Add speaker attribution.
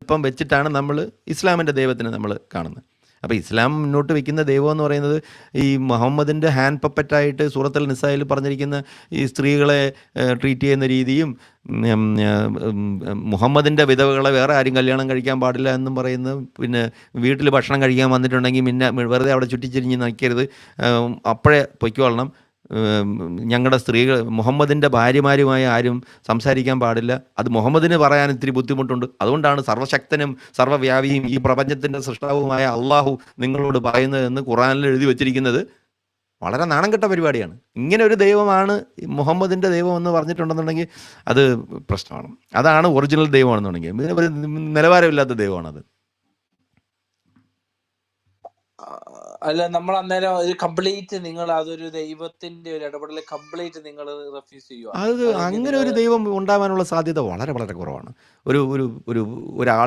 Speaker 1: സങ്കല്പം വെച്ചിട്ടാണ് നമ്മൾ ഇസ്ലാമിൻ്റെ ദൈവത്തിനെ നമ്മൾ കാണുന്നത്. അപ്പോൾ ഇസ്ലാം മുന്നോട്ട് വയ്ക്കുന്ന ദൈവം എന്ന് പറയുന്നത് ഈ മുഹമ്മദിൻ്റെ ഹാൻഡ് പപ്പറ്റായിട്ട് സൂറത്തുൽ നിസായിൽ പറഞ്ഞിരിക്കുന്ന ഈ സ്ത്രീകളെ ട്രീറ്റ് ചെയ്യുന്ന രീതിയും മുഹമ്മദിൻ്റെ വിധവകളെ വേറെ ആരും കല്യാണം കഴിക്കാൻ പാടില്ല എന്നും പറയുന്നത്, പിന്നെ വീട്ടിൽ ഭക്ഷണം കഴിക്കാൻ വന്നിട്ടുണ്ടെങ്കിൽ പിന്നെ വെറുതെ അവിടെ ചുറ്റിച്ചിരിഞ്ഞ് നിൽക്കരുത്, അപ്പോഴേ പൊയ്ക്കോളണം, ഞങ്ങളുടെ സ്ത്രീകൾ മുഹമ്മദിൻ്റെ ഭാര്യമാരുമായി ആരും സംസാരിക്കാൻ പാടില്ല, അത് മുഹമ്മദിന് പറയാൻ ഇത്തിരി ബുദ്ധിമുട്ടുണ്ട്, അതുകൊണ്ടാണ് സർവ്വശക്തനും സർവ്വവ്യാപിയും ഈ പ്രപഞ്ചത്തിൻ്റെ സൃഷ്ടാവുമായ അള്ളാഹു നിങ്ങളോട് പറയുന്നതെന്ന് ഖുറാനിൽ എഴുതി വച്ചിരിക്കുന്നത്. വളരെ നാണം കെട്ട പരിപാടിയാണ്. ഇങ്ങനെ ഒരു ദൈവമാണ് മുഹമ്മദിൻ്റെ ദൈവം എന്ന് പറഞ്ഞിട്ടുണ്ടെന്നുണ്ടെങ്കിൽ അത് പ്രശ്നമാണ്. അതാണ് ഒറിജിനൽ ദൈവമാണെന്നുണ്ടെങ്കിൽ ഇതിന് ഒരു നിലവാരമില്ലാത്ത ദൈവമാണത്.
Speaker 2: അല്ല, നമ്മൾ അന്നേരം ഒരു കംപ്ലീറ്റ് നിങ്ങൾ അതൊരു ദൈവത്തിന്റെ ഒരു ഇടപെടൽ കംപ്ലീറ്റ് നിങ്ങൾ റെഫ്യൂസ് ചെയ്യുക.
Speaker 1: അത് അങ്ങനെ ഒരു ദൈവം ഉണ്ടാവാനുള്ള സാധ്യത വളരെ വളരെ കുറവാണ്. ഒരു ഒരു ഒരു ഒരാൾ